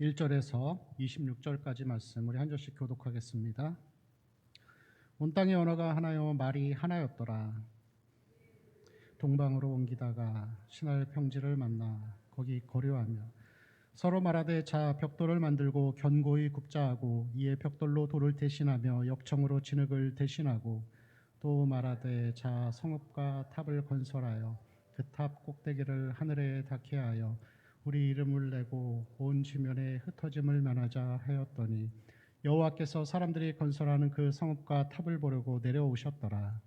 1절에서 26절까지 말씀 우리 한 절씩 교독하겠습니다. 온 땅의 언어가 하나요 말이 하나였더라. 동방으로 옮기다가 신할 평지를 만나 거기 거류하며 서로 말하되 자 벽돌을 만들고 견고히 굽자하고 이에 벽돌로 돌을 대신하며 역청으로 진흙을 대신하고 또 말하되 자 성읍과 탑을 건설하여 그 탑 꼭대기를 하늘에 닿게 하여 우리 이름을 내고 온 지면에 흩어짐을 면하자 하였더니 여호와께서 사람들이 건설하는 그 성읍과 탑을 보려고 내려오셨더라.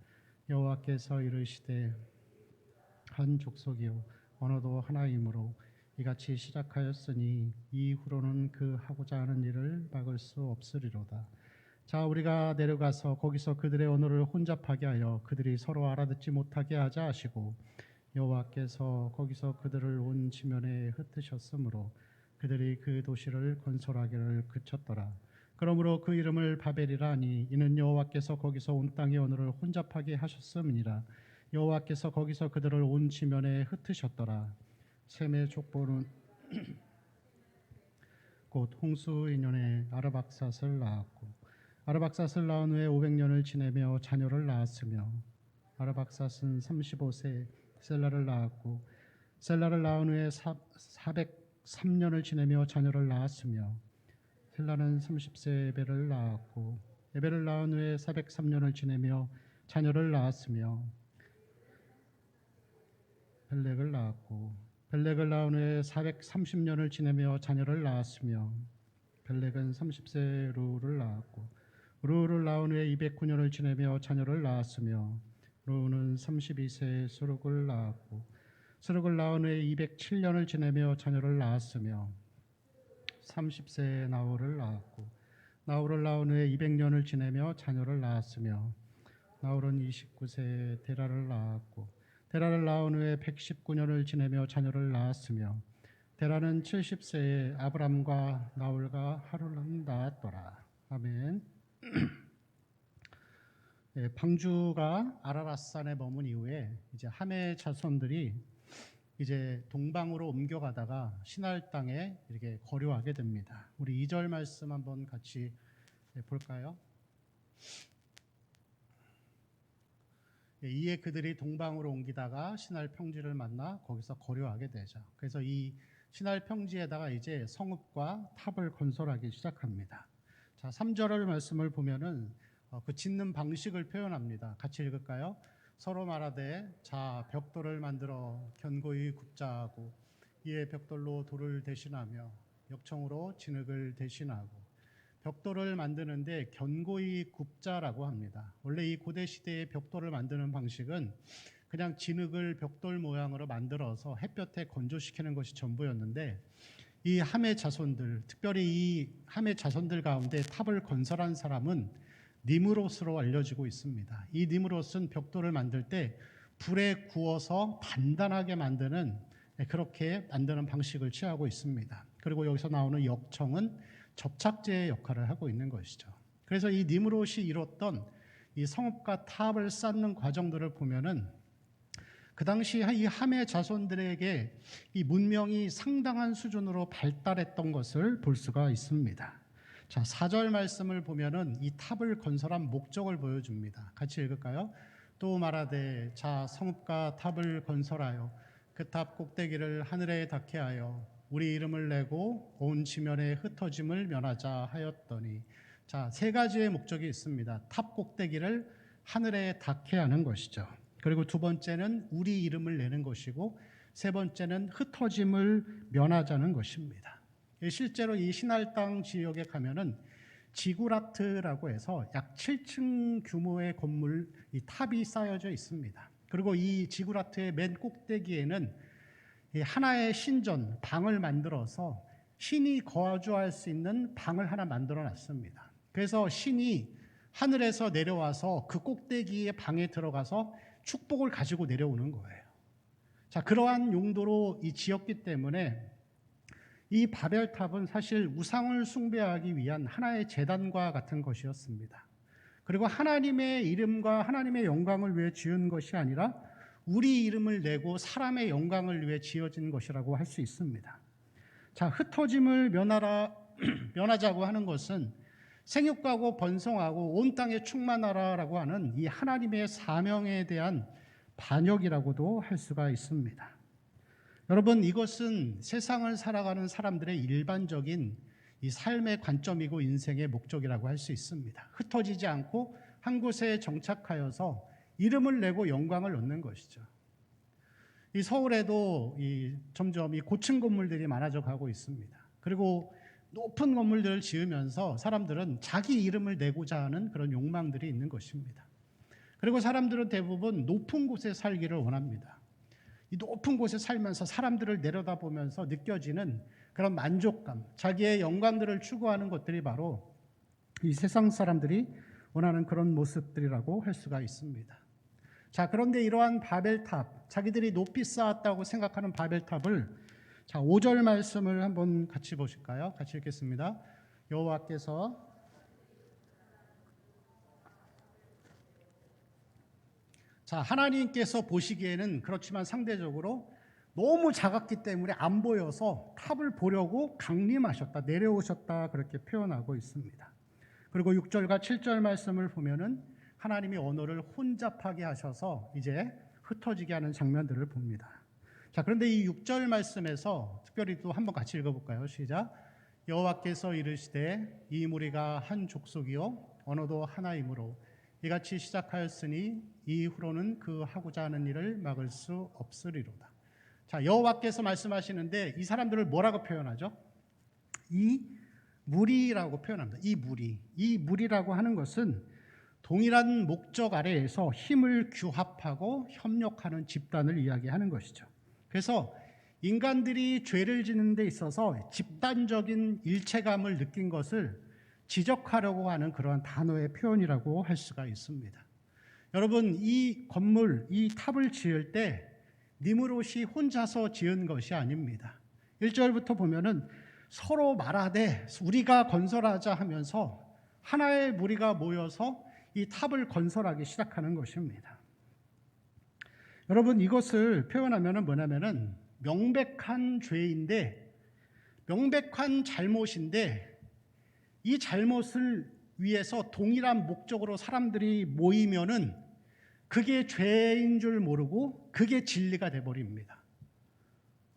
여호와께서 이르시되 한 족속이요 언어도 하나이므로 이같이 시작하였으니 이후로는 그 하고자 하는 일을 막을 수 없으리로다. 자 우리가 내려가서 거기서 그들의 언어를 혼잡하게 하여 그들이 서로 알아듣지 못하게 하자 하시고 여호와께서 거기서 그들을 온 지면에 흩으셨으므로 그들이 그 도시를 건설하기를 그쳤더라. 그러므로 그 이름을 바벨이라 하니 이는 여호와께서 거기서 온 땅의 언어를 혼잡하게 하셨음이니라. 여호와께서 거기서 그들을 온 지면에 흩으셨더라. 셈의 족보는 곧 홍수 인연에 아르박삿을 낳았고 아르박삿을 낳은 후에 500년을 지내며 자녀를 낳았으며 아르박삿은 35세 셀라를 낳았고 셀라를 낳은 후에 403년을 지내며 자녀를 낳았으며 셀라는 30세 에벨을 낳았고 에벨을 낳은 후에 403년을 지내며 자녀를 낳았으며 벨렉을 낳았고 벨렉을 낳은 후에 430년을 지내며 자녀를 낳았으며 벨렉은 30세 루를 낳았고 루를 낳은 후에 209년을 지내며 자녀를 낳았으며 루는 32세에 스룩을 낳았고 스룩을 낳은 후에 207년을 지내며 자녀를 낳았으며 30세에 나홀을 낳았고 나홀을 낳은 후에 200년을 지내며 자녀를 낳았으며 나홀은 29세에 데라를 낳았고 데라를 낳은 후에 119년을 지내며 자녀를 낳았으며 데라는 70세에 아브람과 나홀과 하루를 낳았더라. 아멘. 방주가 아라랏산에 머문 이후에 이제 함의 자손들이 이제 동방으로 옮겨가다가 신할 땅에 이렇게 거류하게 됩니다. 우리 2절 말씀 한번 같이 볼까요? 이에 그들이 동방으로 옮기다가 신할 평지를 만나 거기서 거류하게 되죠. 그래서 이 신할 평지에다가 이제 성읍과 탑을 건설하기 시작합니다. 자, 3절의 말씀을 보면은 그 짓는 방식을 표현합니다. 같이 읽을까요? 서로 말하되 자 벽돌을 만들어 견고히 굽자 하고 이에 벽돌로 돌을 대신하며 역청으로 진흙을 대신하고 벽돌을 만드는데 견고히 굽자라고 합니다. 원래 이 고대 시대의 벽돌을 만드는 방식은 그냥 진흙을 벽돌 모양으로 만들어서 햇볕에 건조시키는 것이 전부였는데 이 함의 자손들, 특별히 이 함의 자손들 가운데 탑을 건설한 사람은 니므롯으로 알려지고 있습니다. 이 니므롯은 벽돌을 만들 때 불에 구워서 단단하게 만드는 그렇게 만드는 방식을 취하고 있습니다. 그리고 여기서 나오는 역청은 접착제의 역할을 하고 있는 것이죠. 그래서 이 니므롯이 이뤘던 이 성읍과 탑을 쌓는 과정들을 보면은 그 당시 이 함의 자손들에게 이 문명이 상당한 수준으로 발달했던 것을 볼 수가 있습니다. 자, 4절 말씀을 보면은 이 탑을 건설한 목적을 보여줍니다. 같이 읽을까요? 또 말하되 자 성읍과 탑을 건설하여 그 탑 꼭대기를 하늘에 닿게 하여 우리 이름을 내고 온 지면에 흩어짐을 면하자 하였더니 자, 세 가지의 목적이 있습니다. 탑 꼭대기를 하늘에 닿게 하는 것이죠. 그리고 두 번째는 우리 이름을 내는 것이고 세 번째는 흩어짐을 면하자는 것입니다. 실제로 이 신할 땅 지역에 가면은 지구라트라고 해서 약 7층 규모의 건물, 이 탑이 쌓여져 있습니다. 그리고 이 지구라트의 맨 꼭대기에는 하나의 신전, 방을 만들어서 신이 거주할 수 있는 방을 하나 만들어 놨습니다. 그래서 신이 하늘에서 내려와서 그 꼭대기의 방에 들어가서 축복을 가지고 내려오는 거예요. 자, 그러한 용도로 이 지었기 때문에 이 바벨탑은 사실 우상을 숭배하기 위한 하나의 제단과 같은 것이었습니다. 그리고 하나님의 이름과 하나님의 영광을 위해 지은 것이 아니라 우리 이름을 내고 사람의 영광을 위해 지어진 것이라고 할 수 있습니다. 자, 흩어짐을 면하자고 하는 것은 생육하고 번성하고 온 땅에 충만하라라고 하는 이 하나님의 사명에 대한 반역이라고도 할 수가 있습니다. 여러분, 이것은 세상을 살아가는 사람들의 일반적인 이 삶의 관점이고 인생의 목적이라고 할 수 있습니다. 흩어지지 않고 한 곳에 정착하여서 이름을 내고 영광을 얻는 것이죠. 이 서울에도 점점 이 고층 건물들이 많아져 가고 있습니다. 그리고 높은 건물들을 지으면서 사람들은 자기 이름을 내고자 하는 그런 욕망들이 있는 것입니다. 그리고 사람들은 대부분 높은 곳에 살기를 원합니다. 이 높은 곳에 살면서 사람들을 내려다보면서 느껴지는 그런 만족감, 자기의 영광들을 추구하는 것들이 바로 이 세상 사람들이 원하는 그런 모습들이라고 할 수가 있습니다. 자, 그런데 이러한 바벨탑, 자기들이 높이 쌓았다고 생각하는 바벨탑을, 자, 5절 말씀을 한번 같이 보실까요? 같이 읽겠습니다. 여호와께서 자, 하나님께서 보시기에는 그렇지만 상대적으로 너무 작았기 때문에 안 보여서 탑을 보려고 강림하셨다, 내려오셨다, 그렇게 표현하고 있습니다. 그리고 6절과 7절 말씀을 보면은 하나님이 언어를 혼잡하게 하셔서 이제 흩어지게 하는 장면들을 봅니다. 자, 그런데 이 6절 말씀에서 특별히 또 한번 같이 읽어볼까요? 시작. 여호와께서 이르시되 이 무리가 한 족속이요 언어도 하나이므로 이같이 시작하였으니 이후로는 그 하고자 하는 일을 막을 수 없으리로다. 자, 여호와께서 말씀하시는데 이 사람들을 뭐라고 표현하죠? 이 무리라고 표현합니다. 이 무리라고 하는 것은 동일한 목적 아래에서 힘을 규합하고 협력하는 집단을 이야기하는 것이죠. 그래서 인간들이 죄를 짓는 데 있어서 집단적인 일체감을 느낀 것을 지적하려고 하는 그러한 단어의 표현이라고 할 수가 있습니다. 여러분, 이 건물, 이 탑을 지을 때 니므롯이 혼자서 지은 것이 아닙니다. 1절부터 보면은 서로 말하되 우리가 건설하자 하면서 하나의 무리가 모여서 이 탑을 건설하기 시작하는 것입니다. 여러분, 이것을 표현하면은 뭐냐면은 명백한 죄인데, 명백한 잘못인데 이 잘못을 위해서 동일한 목적으로 사람들이 모이면은 그게 죄인 줄 모르고 그게 진리가 돼버립니다.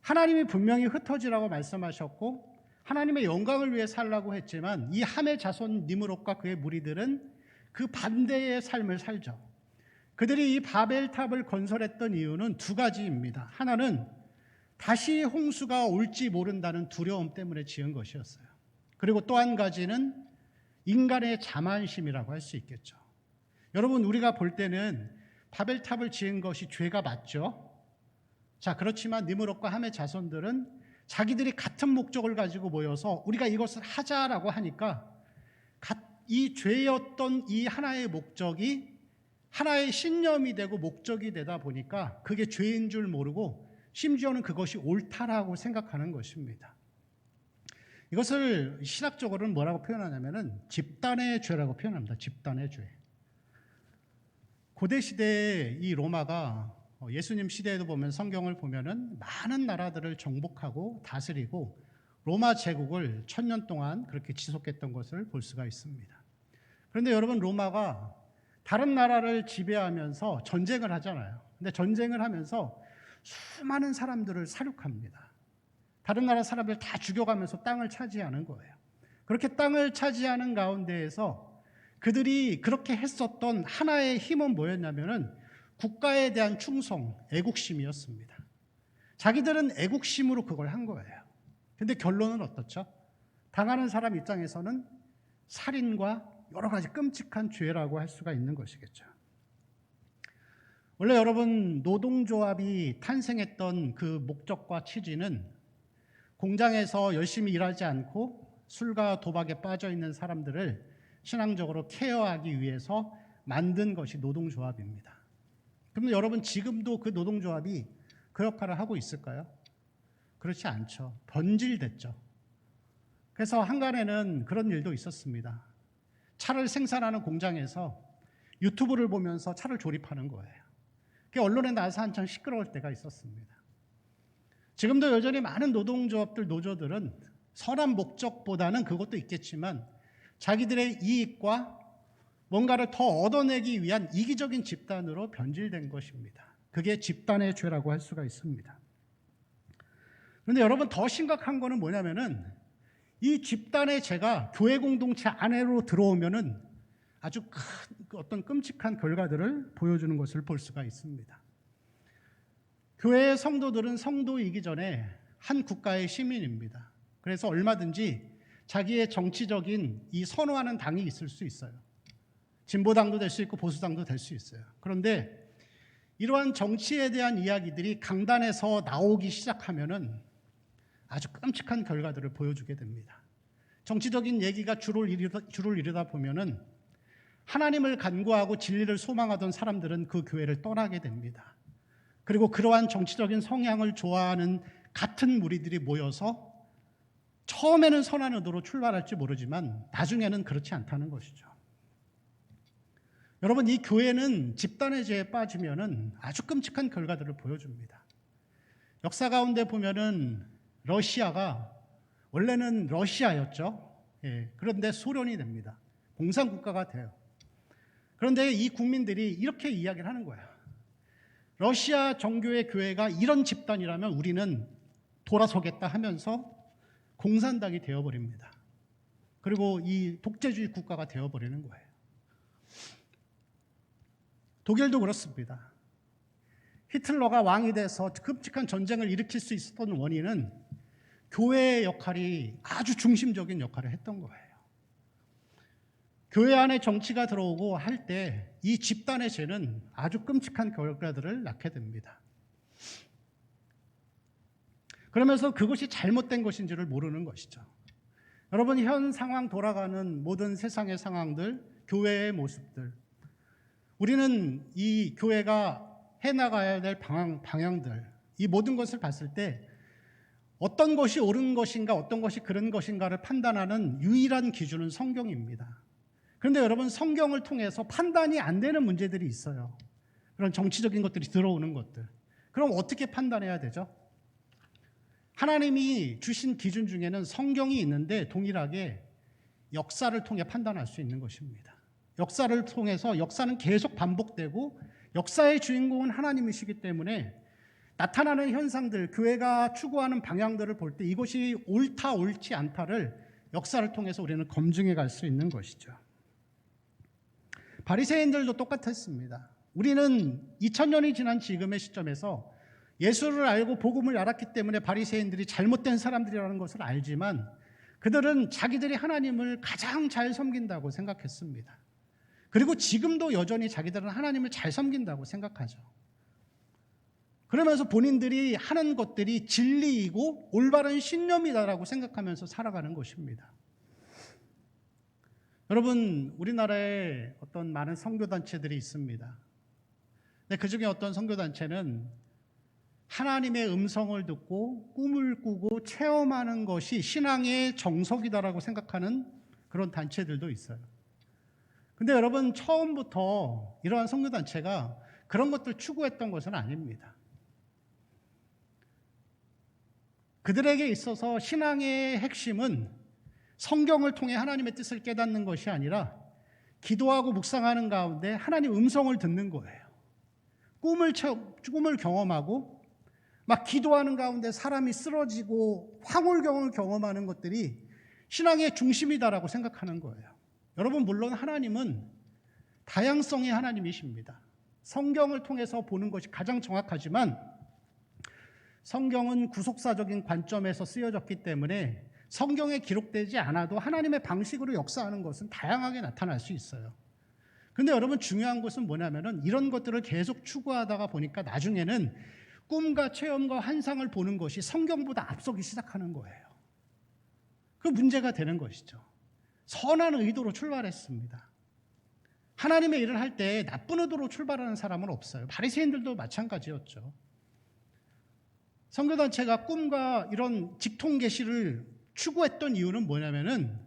하나님이 분명히 흩어지라고 말씀하셨고 하나님의 영광을 위해 살라고 했지만 이 함의 자손 니므롯과 그의 무리들은 그 반대의 삶을 살죠. 그들이 이 바벨탑을 건설했던 이유는 두 가지입니다. 하나는 다시 홍수가 올지 모른다는 두려움 때문에 지은 것이었어요. 그리고 또 한 가지는 인간의 자만심이라고 할 수 있겠죠. 여러분, 우리가 볼 때는 바벨탑을 지은 것이 죄가 맞죠. 자, 그렇지만 니므롯과 함의 자손들은 자기들이 같은 목적을 가지고 모여서 우리가 이것을 하자라고 하니까 이 죄였던 이 하나의 목적이 하나의 신념이 되고 목적이 되다 보니까 그게 죄인 줄 모르고 심지어는 그것이 옳다라고 생각하는 것입니다. 이것을 신학적으로는 뭐라고 표현하냐면은 집단의 죄라고 표현합니다. 집단의 죄. 고대 시대에 이 로마가 예수님 시대에도 보면 성경을 보면은 많은 나라들을 정복하고 다스리고 로마 제국을 1000년 동안 그렇게 지속했던 것을 볼 수가 있습니다. 그런데 여러분, 로마가 다른 나라를 지배하면서 전쟁을 하잖아요. 근데 전쟁을 하면서 수많은 사람들을 살육합니다. 다른 나라 사람들 다 죽여가면서 땅을 차지하는 거예요. 그렇게 땅을 차지하는 가운데에서 그들이 그렇게 했었던 하나의 힘은 뭐였냐면은 국가에 대한 충성, 애국심이었습니다. 자기들은 애국심으로 그걸 한 거예요. 근데 결론은 어떻죠? 당하는 사람 입장에서는 살인과 여러 가지 끔찍한 죄라고 할 수가 있는 것이겠죠. 원래 여러분, 노동조합이 탄생했던 그 목적과 취지는 공장에서 열심히 일하지 않고 술과 도박에 빠져 있는 사람들을 신앙적으로 케어하기 위해서 만든 것이 노동조합입니다. 그런데 여러분, 지금도 그 노동조합이 그 역할을 하고 있을까요? 그렇지 않죠. 변질됐죠. 그래서 한간에는 그런 일도 있었습니다. 차를 생산하는 공장에서 유튜브를 보면서 차를 조립하는 거예요. 그게 언론에 나와서 한참 시끄러울 때가 있었습니다. 지금도 여전히 많은 노동조합들, 노조들은 선한 목적보다는 그것도 있겠지만 자기들의 이익과 뭔가를 더 얻어내기 위한 이기적인 집단으로 변질된 것입니다. 그게 집단의 죄라고 할 수가 있습니다. 그런데 여러분, 더 심각한 거는 뭐냐면은 이 집단의 죄가 교회 공동체 안으로 들어오면은 아주 큰 어떤 끔찍한 결과들을 보여주는 것을 볼 수가 있습니다. 교회의 성도들은 성도이기 전에 한 국가의 시민입니다. 그래서 얼마든지 자기의 정치적인 이 선호하는 당이 있을 수 있어요. 진보당도 될 수 있고 보수당도 될 수 있어요. 그런데 이러한 정치에 대한 이야기들이 강단에서 나오기 시작하면은 아주 끔찍한 결과들을 보여주게 됩니다. 정치적인 얘기가 줄을 이루다 보면은 하나님을 간구하고 진리를 소망하던 사람들은 그 교회를 떠나게 됩니다. 그리고 그러한 정치적인 성향을 좋아하는 같은 무리들이 모여서 처음에는 선한 의도로 출발할지 모르지만 나중에는 그렇지 않다는 것이죠. 여러분, 이 교회는 집단의 죄에 빠지면은 아주 끔찍한 결과들을 보여줍니다. 역사 가운데 보면은 러시아가 원래는 러시아였죠. 그런데 소련이 됩니다. 공산국가가 돼요. 그런데 이 국민들이 이렇게 이야기를 하는 거예요. 러시아 정교의 교회가 이런 집단이라면 우리는 돌아서겠다 하면서 공산당이 되어버립니다. 그리고 이 독재주의 국가가 되어버리는 거예요. 독일도 그렇습니다. 히틀러가 왕이 돼서 끔찍한 전쟁을 일으킬 수 있었던 원인은 교회의 역할이 아주 중심적인 역할을 했던 거예요. 교회 안에 정치가 들어오고 할 때 이 집단의 죄는 아주 끔찍한 결과들을 낳게 됩니다. 그러면서 그것이 잘못된 것인지를 모르는 것이죠. 여러분, 현 상황 돌아가는 모든 세상의 상황들, 교회의 모습들, 우리는 이 교회가 해나가야 될 방향들, 이 모든 것을 봤을 때 어떤 것이 옳은 것인가, 어떤 것이 그른 것인가를 판단하는 유일한 기준은 성경입니다. 그런데 여러분, 성경을 통해서 판단이 안 되는 문제들이 있어요. 그런 정치적인 것들이 들어오는 것들. 그럼 어떻게 판단해야 되죠? 하나님이 주신 기준 중에는 성경이 있는데 동일하게 역사를 통해 판단할 수 있는 것입니다. 역사를 통해서 역사는 계속 반복되고 역사의 주인공은 하나님이시기 때문에 나타나는 현상들, 교회가 추구하는 방향들을 볼 때 이것이 옳다 옳지 않다를 역사를 통해서 우리는 검증해 갈 수 있는 것이죠. 바리새인들도 똑같았습니다. 우리는 2000년이 지난 지금의 시점에서 예수를 알고 복음을 알았기 때문에 바리새인들이 잘못된 사람들이라는 것을 알지만 그들은 자기들이 하나님을 가장 잘 섬긴다고 생각했습니다. 그리고 지금도 여전히 자기들은 하나님을 잘 섬긴다고 생각하죠. 그러면서 본인들이 하는 것들이 진리이고 올바른 신념이다라고 생각하면서 살아가는 것입니다. 여러분, 우리나라에 어떤 많은 선교단체들이 있습니다. 근데 그 중에 어떤 선교단체는 하나님의 음성을 듣고 꿈을 꾸고 체험하는 것이 신앙의 정석이다라고 생각하는 그런 단체들도 있어요. 근데 여러분, 처음부터 이러한 선교단체가 그런 것들 추구했던 것은 아닙니다. 그들에게 있어서 신앙의 핵심은 성경을 통해 하나님의 뜻을 깨닫는 것이 아니라 기도하고 묵상하는 가운데 하나님 음성을 듣는 거예요. 꿈을 경험하고 막 기도하는 가운데 사람이 쓰러지고 황홀경을 경험하는 것들이 신앙의 중심이다라고 생각하는 거예요. 여러분, 물론 하나님은 다양성의 하나님이십니다. 성경을 통해서 보는 것이 가장 정확하지만 성경은 구속사적인 관점에서 쓰여졌기 때문에 성경에 기록되지 않아도 하나님의 방식으로 역사하는 것은 다양하게 나타날 수 있어요. 그런데 여러분, 중요한 것은 뭐냐면은 이런 것들을 계속 추구하다가 보니까 나중에는 꿈과 체험과 환상을 보는 것이 성경보다 앞서기 시작하는 거예요. 그 문제가 되는 것이죠. 선한 의도로 출발했습니다. 하나님의 일을 할 때 나쁜 의도로 출발하는 사람은 없어요. 바리새인들도 마찬가지였죠. 선교단체가 꿈과 이런 직통 계시를 추구했던 이유는 뭐냐면은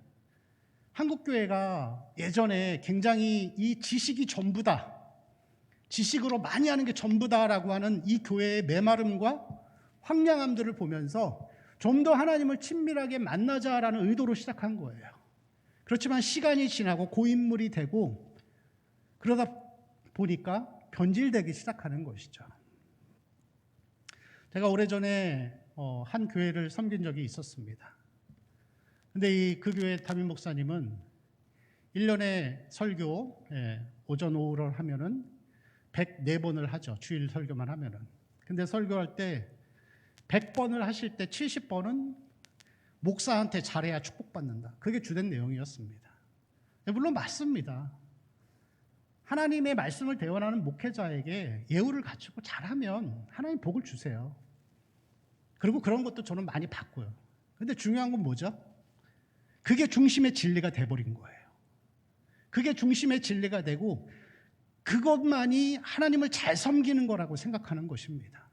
한국교회가 예전에 굉장히 이 지식이 전부다, 지식으로 많이 하는 게 전부다라고 하는 이 교회의 메마름과 황량함들을 보면서 좀 더 하나님을 친밀하게 만나자라는 의도로 시작한 거예요. 그렇지만 시간이 지나고 고인물이 되고 그러다 보니까 변질되기 시작하는 것이죠. 제가 오래전에 한 교회를 섬긴 적이 있었습니다. 근데 그 교회 담임 목사님은 1년에 설교 오전 오후를 하면은 104번을 하죠. 주일 설교만 하면은. 근데 설교할 때 100번을 하실 때 70번은 목사한테 잘해야 축복받는다. 그게 주된 내용이었습니다. 물론 맞습니다. 하나님의 말씀을 대원하는 목회자에게 예우를 갖추고 잘하면 하나님 복을 주세요. 그리고 그런 것도 저는 많이 봤고요. 근데 중요한 건 뭐죠? 그게 중심의 진리가 돼버린 거예요. 그게 중심의 진리가 되고 그것만이 하나님을 잘 섬기는 거라고 생각하는 것입니다.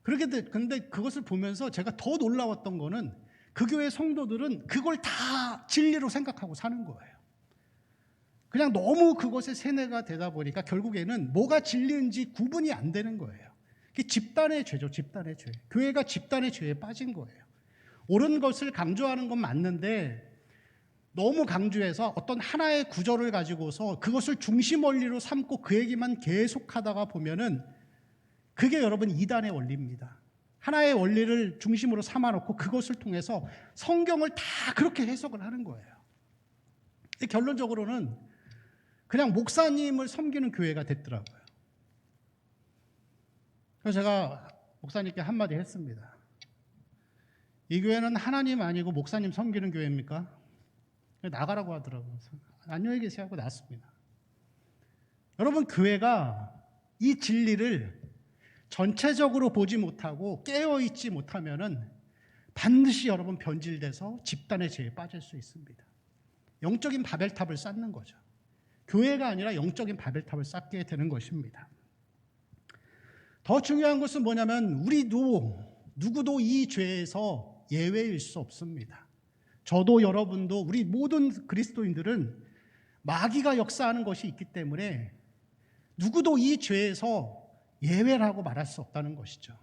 근데 그것을 보면서 제가 더 놀라웠던 거는 그 교회 성도들은 그걸 다 진리로 생각하고 사는 거예요. 그냥 너무 그것에 세뇌가 되다 보니까 결국에는 뭐가 진리인지 구분이 안 되는 거예요. 그게 집단의 죄죠, 집단의 죄. 교회가 집단의 죄에 빠진 거예요. 옳은 것을 강조하는 건 맞는데 너무 강조해서 어떤 하나의 구절을 가지고서 그것을 중심 원리로 삼고 그 얘기만 계속하다가 보면은 그게 여러분 이단의 원리입니다. 하나의 원리를 중심으로 삼아놓고 그것을 통해서 성경을 다 그렇게 해석을 하는 거예요. 결론적으로는 그냥 목사님을 섬기는 교회가 됐더라고요. 그래서 제가 목사님께 한마디 했습니다. 이 교회는 하나님 아니고 목사님 섬기는 교회입니까? 나가라고 하더라고요. 안녕히 계세요 하고 나왔습니다. 여러분, 교회가 이 진리를 전체적으로 보지 못하고 깨어있지 못하면은 반드시 여러분 변질돼서 집단의 죄에 빠질 수 있습니다. 영적인 바벨탑을 쌓는 거죠. 교회가 아니라 영적인 바벨탑을 쌓게 되는 것입니다. 더 중요한 것은 뭐냐면 누구도 이 죄에서 예외일 수 없습니다. 저도 여러분도 우리 모든 그리스도인들은 마귀가 역사하는 것이 있기 때문에 누구도 이 죄에서 예외라고 말할 수 없다는 것이죠.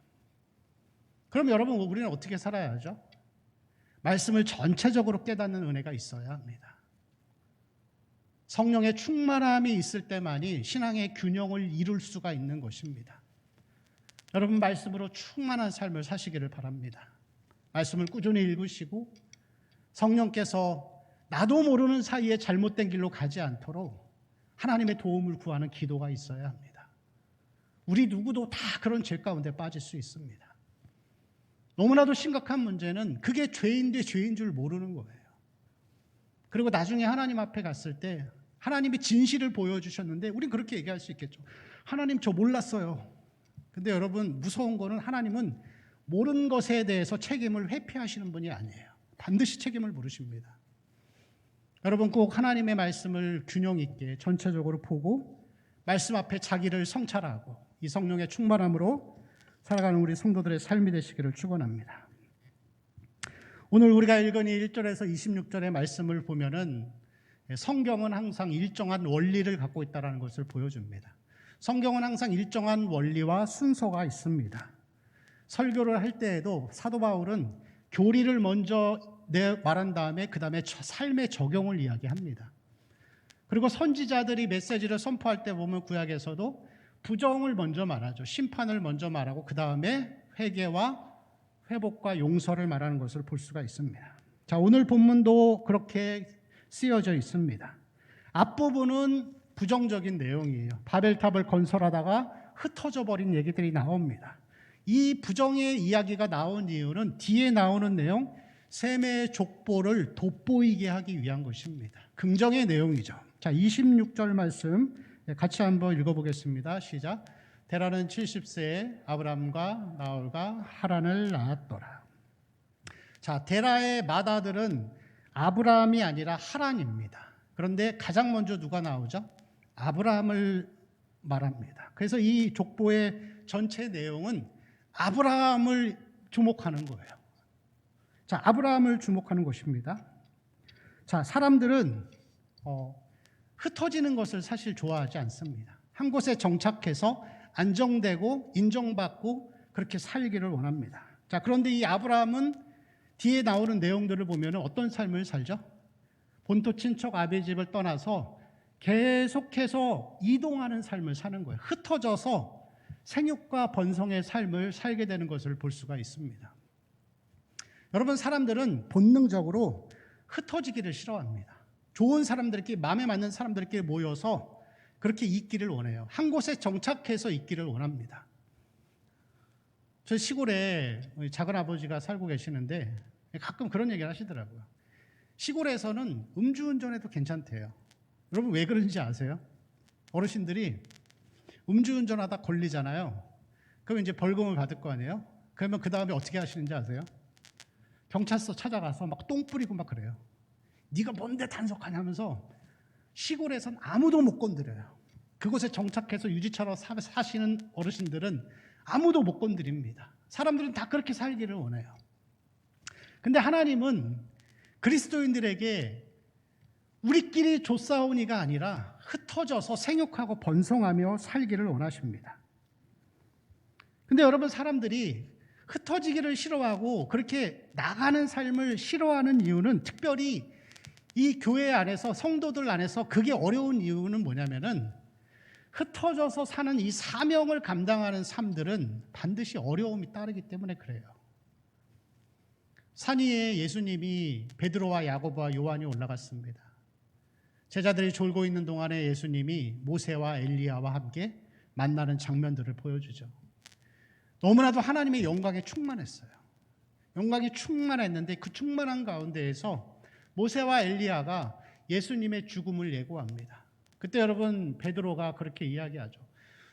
그럼 여러분, 우리는 어떻게 살아야 하죠? 말씀을 전체적으로 깨닫는 은혜가 있어야 합니다. 성령의 충만함이 있을 때만이 신앙의 균형을 이룰 수가 있는 것입니다. 여러분, 말씀으로 충만한 삶을 사시기를 바랍니다. 말씀을 꾸준히 읽으시고 성령께서 나도 모르는 사이에 잘못된 길로 가지 않도록 하나님의 도움을 구하는 기도가 있어야 합니다. 우리 누구도 다 그런 죄 가운데 빠질 수 있습니다. 너무나도 심각한 문제는 그게 죄인데 죄인 줄 모르는 거예요. 그리고 나중에 하나님 앞에 갔을 때 하나님이 진실을 보여주셨는데 우린 그렇게 얘기할 수 있겠죠. 하나님, 저 몰랐어요. 근데 여러분, 무서운 거는 하나님은 모르는 것에 대해서 책임을 회피하시는 분이 아니에요. 반드시 책임을 물으십니다. 여러분, 꼭 하나님의 말씀을 균형 있게 전체적으로 보고 말씀 앞에 자기를 성찰하고 이 성령의 충만함으로 살아가는 우리 성도들의 삶이 되시기를 축원합니다. 오늘 우리가 읽은 이 1절에서 26절의 말씀을 보면은 성경은 항상 일정한 원리를 갖고 있다는 것을 보여줍니다. 성경은 항상 일정한 원리와 순서가 있습니다. 설교를 할 때에도 사도 바울은 교리를 먼저 말한 다음에 그 다음에 삶의 적용을 이야기합니다. 그리고 선지자들이 메시지를 선포할 때 보면 구약에서도 부정을 먼저 말하죠. 심판을 먼저 말하고 그 다음에 회개와 회복과 용서를 말하는 것을 볼 수가 있습니다. 자, 오늘 본문도 그렇게 쓰여져 있습니다. 앞부분은 부정적인 내용이에요. 바벨탑을 건설하다가 흩어져 버린 얘기들이 나옵니다. 이 부정의 이야기가 나온 이유는 뒤에 나오는 내용, 셈의 족보를 돋보이게 하기 위한 것입니다. 긍정의 내용이죠. 자, 26절 말씀 같이 한번 읽어보겠습니다. 시작. 데라는 70세에 아브람과 나홀과 하란을 낳았더라. 자, 데라의 맏아들은 아브라함이 아니라 하란입니다. 그런데 가장 먼저 누가 나오죠? 아브라함을 말합니다. 그래서 이 족보의 전체 내용은 아브라함을 주목하는 거예요. 자, 아브라함을 주목하는 것입니다. 자, 사람들은 흩어지는 것을 사실 좋아하지 않습니다. 한 곳에 정착해서 안정되고 인정받고 그렇게 살기를 원합니다. 자, 그런데 이 아브라함은 뒤에 나오는 내용들을 보면 어떤 삶을 살죠? 본토 친척 아비 집을 떠나서 계속해서 이동하는 삶을 사는 거예요. 흩어져서 생육과 번성의 삶을 살게 되는 것을 볼 수가 있습니다. 여러분, 사람들은 본능적으로 흩어지기를 싫어합니다. 좋은 사람들끼리, 마음에 맞는 사람들끼리 모여서 그렇게 있기를 원해요. 한 곳에 정착해서 있기를 원합니다. 저 시골에 작은 아버지가 살고 계시는데 가끔 그런 얘기를 하시더라고요. 시골에서는 음주운전해도 괜찮대요. 여러분, 왜 그런지 아세요? 어르신들이 음주운전하다 걸리잖아요. 그럼 이제 벌금을 받을 거 아니에요? 그러면 그 다음에 어떻게 하시는지 아세요? 경찰서 찾아가서 막 똥 뿌리고 막 그래요. 네가 뭔데 단속하냐면서 시골에선 아무도 못 건드려요. 그곳에 정착해서 유지처럼 사시는 어르신들은 아무도 못 건드립니다. 사람들은 다 그렇게 살기를 원해요. 근데 하나님은 그리스도인들에게 우리끼리 조싸우니가 아니라 흩어져서 생육하고 번성하며 살기를 원하십니다. 근데 여러분, 사람들이 흩어지기를 싫어하고 그렇게 나가는 삶을 싫어하는 이유는, 특별히 이 교회 안에서, 성도들 안에서 그게 어려운 이유는 뭐냐면은, 흩어져서 사는 이 사명을 감당하는 삶들은 반드시 어려움이 따르기 때문에 그래요. 산 위에 예수님이 베드로와 야고보와 요한이 올라갔습니다. 제자들이 졸고 있는 동안에 예수님이 모세와 엘리야와 함께 만나는 장면들을 보여주죠. 너무나도 하나님의 영광에 충만했어요. 영광이 충만했는데 그 충만한 가운데에서 모세와 엘리야가 예수님의 죽음을 예고합니다. 그때 여러분, 베드로가 그렇게 이야기하죠.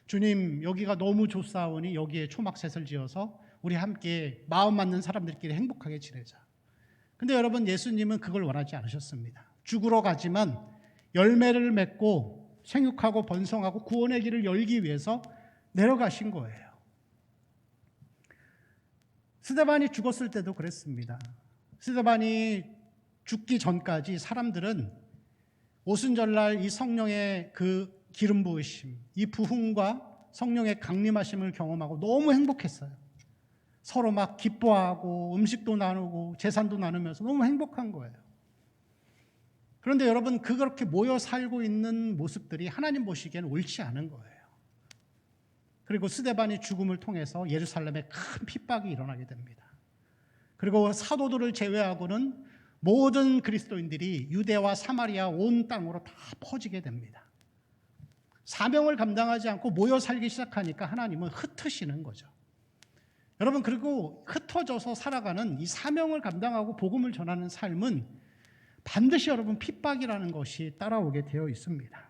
주님, 여기가 너무 좋사오니 여기에 초막셋을 지어서 우리 함께 마음 맞는 사람들끼리 행복하게 지내자. 근데 여러분, 예수님은 그걸 원하지 않으셨습니다. 죽으러 가지만 열매를 맺고 생육하고 번성하고 구원의 길을 열기 위해서 내려가신 거예요. 스데반이 죽었을 때도 그랬습니다. 스데반이 죽기 전까지 사람들은 오순절날 이 성령의 그 기름 부으심, 이 부흥과 성령의 강림하심을 경험하고 너무 행복했어요. 서로 막 기뻐하고 음식도 나누고 제산도 나누면서 너무 행복한 거예요. 그런데 여러분, 그렇게 모여 살고 있는 모습들이 하나님 보시기에는 옳지 않은 거예요. 그리고 스데반의 죽음을 통해서 예루살렘에 큰 핍박이 일어나게 됩니다. 그리고 사도들을 제외하고는 모든 그리스도인들이 유대와 사마리아 온 땅으로 다 퍼지게 됩니다. 사명을 감당하지 않고 모여 살기 시작하니까 하나님은 흩으시는 거죠. 여러분, 그리고 흩어져서 살아가는 이 사명을 감당하고 복음을 전하는 삶은 반드시 여러분 핍박이라는 것이 따라오게 되어 있습니다.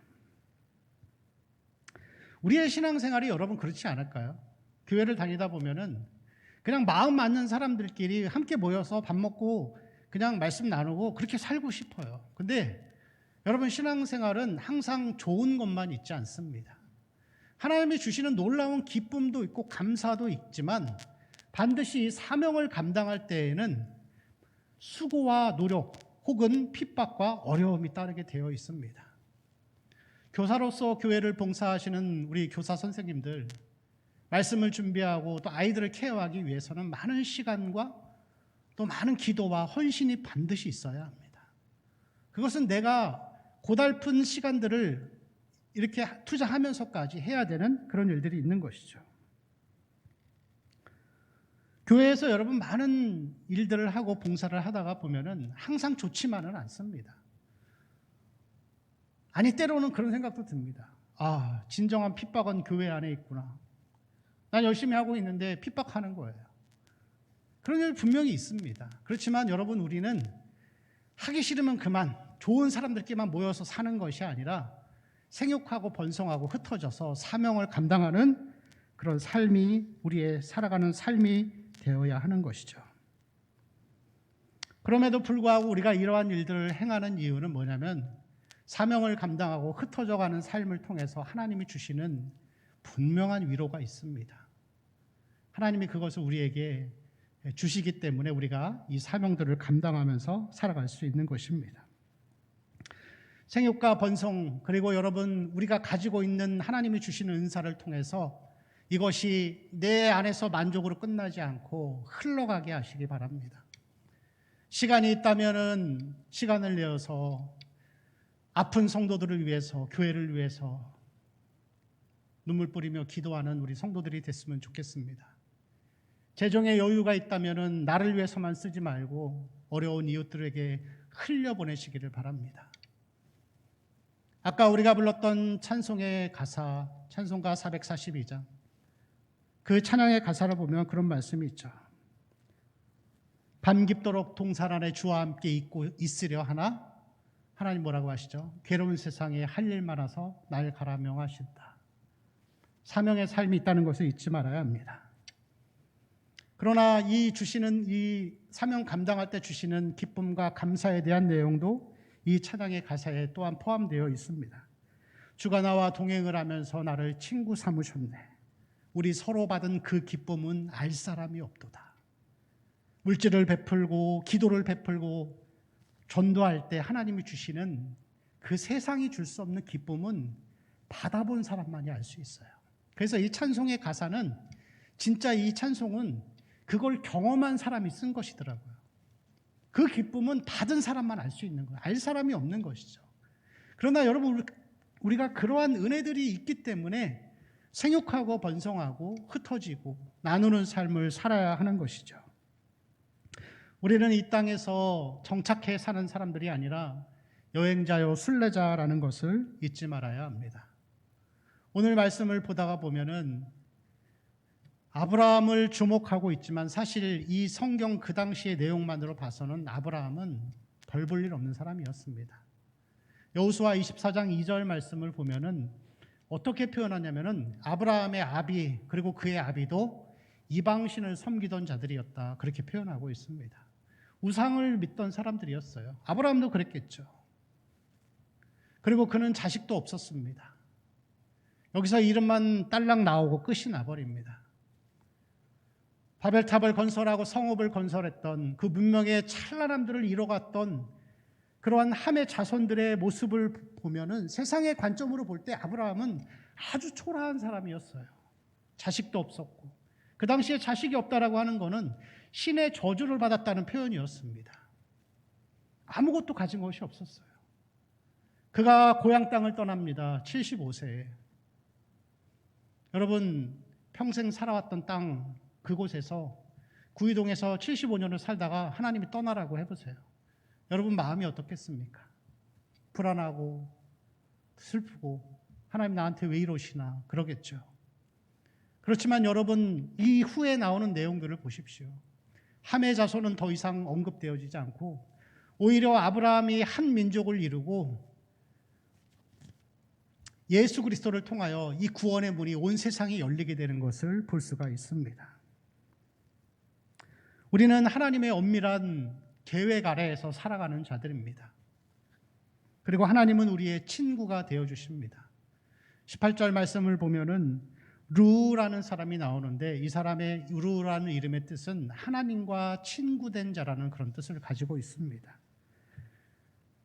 우리의 신앙생활이 여러분 그렇지 않을까요? 교회를 다니다 보면은 그냥 마음 맞는 사람들끼리 함께 모여서 밥 먹고 그냥 말씀 나누고 그렇게 살고 싶어요. 근데 여러분, 신앙생활은 항상 좋은 것만 있지 않습니다. 하나님이 주시는 놀라운 기쁨도 있고 감사도 있지만 반드시 사명을 감당할 때에는 수고와 노력 혹은 핍박과 어려움이 따르게 되어 있습니다. 교사로서 교회를 봉사하시는 우리 교사 선생님들, 말씀을 준비하고 또 아이들을 케어하기 위해서는 많은 시간과 또 많은 기도와 헌신이 반드시 있어야 합니다. 그것은 내가 고달픈 시간들을 이렇게 투자하면서까지 해야 되는 그런 일들이 있는 것이죠. 교회에서 여러분 많은 일들을 하고 봉사를 하다가 보면은 항상 좋지만은 않습니다. 아니, 때로는 그런 생각도 듭니다. 아, 진정한 핍박은 교회 안에 있구나. 난 열심히 하고 있는데 핍박하는 거예요. 그런 일 분명히 있습니다. 그렇지만 여러분, 우리는 하기 싫으면 그만, 좋은 사람들끼리만 모여서 사는 것이 아니라 생육하고 번성하고 흩어져서 사명을 감당하는 그런 삶이, 우리의 살아가는 삶이 되어야 하는 것이죠. 그럼에도 불구하고 우리가 이러한 일들을 행하는 이유는 뭐냐면, 사명을 감당하고 흩어져가는 삶을 통해서 하나님이 주시는 분명한 위로가 있습니다. 하나님이 그것을 우리에게 주시기 때문에 우리가 이 사명들을 감당하면서 살아갈 수 있는 것입니다. 생육과 번성, 그리고 여러분, 우리가 가지고 있는 하나님이 주시는 은사를 통해서 이것이 내 안에서 만족으로 끝나지 않고 흘러가게 하시기 바랍니다. 시간이 있다면은 시간을 내어서 아픈 성도들을 위해서, 교회를 위해서 눈물 뿌리며 기도하는 우리 성도들이 됐으면 좋겠습니다. 재정의 여유가 있다면은 나를 위해서만 쓰지 말고 어려운 이웃들에게 흘려보내시기를 바랍니다. 아까 우리가 불렀던 찬송의 가사, 찬송가 442장, 그 찬양의 가사를 보면 그런 말씀이 있죠. 밤 깊도록 동산 안에 주와 함께 있으려 하나, 하나님 뭐라고 하시죠? 괴로운 세상에 할 일 많아서 날 가라 명하신다. 사명의 삶이 있다는 것을 잊지 말아야 합니다. 그러나 이 사명 감당할 때 주시는 기쁨과 감사에 대한 내용도 이 찬양의 가사에 또한 포함되어 있습니다. 주가 나와 동행을 하면서 나를 친구 삼으셨네. 우리 서로 받은 그 기쁨은 알 사람이 없도다. 물질을 베풀고 기도를 베풀고 전도할 때 하나님이 주시는 그 세상이 줄 수 없는 기쁨은 받아본 사람만이 알 수 있어요. 그래서 이 찬송의 가사는 진짜 이 찬송은 그걸 경험한 사람이 쓴 것이더라고요. 그 기쁨은 받은 사람만 알 수 있는 거예요. 알 사람이 없는 것이죠. 그러나 여러분, 우리가 그러한 은혜들이 있기 때문에 생육하고 번성하고 흩어지고 나누는 삶을 살아야 하는 것이죠. 우리는 이 땅에서 정착해 사는 사람들이 아니라 여행자요 순례자라는 것을 잊지 말아야 합니다. 오늘 말씀을 보다가 보면은 아브라함을 주목하고 있지만 사실 이 성경 그 당시의 내용만으로 봐서는 아브라함은 별 볼 일 없는 사람이었습니다. 여호수아 24장 2절 말씀을 보면은 어떻게 표현하냐면은 아브라함의 아비 그리고 그의 아비도 이방신을 섬기던 자들이었다, 그렇게 표현하고 있습니다. 우상을 믿던 사람들이었어요. 아브라함도 그랬겠죠. 그리고 그는 자식도 없었습니다. 여기서 이름만 딸랑 나오고 끝이 나버립니다. 바벨탑을 건설하고 성읍을 건설했던 그 문명의 찬란함들을 이뤄갔던 그러한 함의 자손들의 모습을 보면은 세상의 관점으로 볼 때 아브라함은 아주 초라한 사람이었어요. 자식도 없었고, 그 당시에 자식이 없다라고 하는 것은 신의 저주를 받았다는 표현이었습니다. 아무것도 가진 것이 없었어요. 그가 고향 땅을 떠납니다. 75세에. 여러분, 평생 살아왔던 땅 그곳에서 구이동에서 75년을 살다가 하나님이 떠나라고 해보세요. 여러분 마음이 어떻겠습니까? 불안하고 슬프고 하나님 나한테 왜 이러시나 그러겠죠. 그렇지만 여러분, 이 후에 나오는 내용들을 보십시오. 함의 자손은 더 이상 언급되어지지 않고 오히려 아브라함이 한 민족을 이루고 예수 그리스도를 통하여 이 구원의 문이 온 세상에 열리게 되는 것을 볼 수가 있습니다. 우리는 하나님의 엄밀한 계획 아래에서 살아가는 자들입니다. 그리고 하나님은 우리의 친구가 되어주십니다. 18절 말씀을 보면은 루라는 사람이 나오는데 이 사람의 루라는 이름의 뜻은 하나님과 친구된 자라는 그런 뜻을 가지고 있습니다.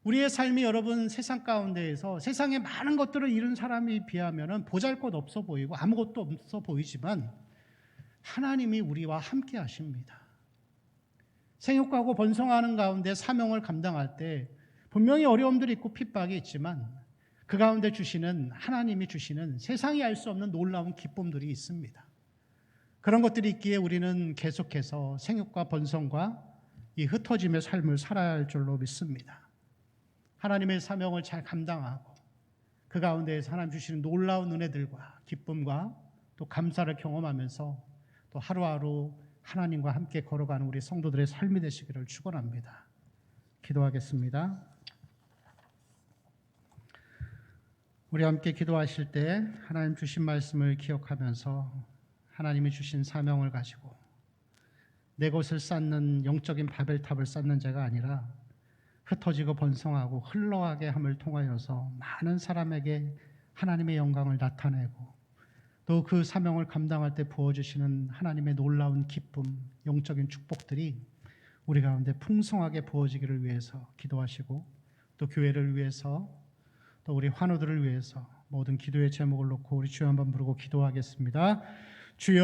우리의 삶이 여러분 세상 가운데에서 세상에 많은 것들을 이룬 사람에 비하면 보잘것 없어 보이고 아무것도 없어 보이지만 하나님이 우리와 함께 하십니다. 생육하고 번성하는 가운데 사명을 감당할 때 분명히 어려움들이 있고 핍박이 있지만 그 가운데 주시는 하나님이 주시는 세상이 알 수 없는 놀라운 기쁨들이 있습니다. 그런 것들이 있기에 우리는 계속해서 생육과 번성과 이 흩어짐의 삶을 살아야 할 줄로 믿습니다. 하나님의 사명을 잘 감당하고 그 가운데에서 하나님 주시는 놀라운 은혜들과 기쁨과 또 감사를 경험하면서 또 하루하루 하나님과 함께 걸어가는 우리 성도들의 삶이 되시기를 축원합니다. 기도하겠습니다. 우리 함께 기도하실 때 하나님 주신 말씀을 기억하면서 하나님이 주신 사명을 가지고 내 것을 쌓는 영적인 바벨탑을 쌓는 자가 아니라 흩어지고 번성하고 흘러가게 함을 통하여서 많은 사람에게 하나님의 영광을 나타내고 또 그 사명을 감당할 때 부어주시는 하나님의 놀라운 기쁨, 영적인 축복들이 우리 가운데 풍성하게 부어지기를 위해서 기도하시고 또 교회를 위해서 또 우리 환우들을 위해서 모든 기도의 제목을 놓고 우리 주여 한번 부르고 기도하겠습니다. 주여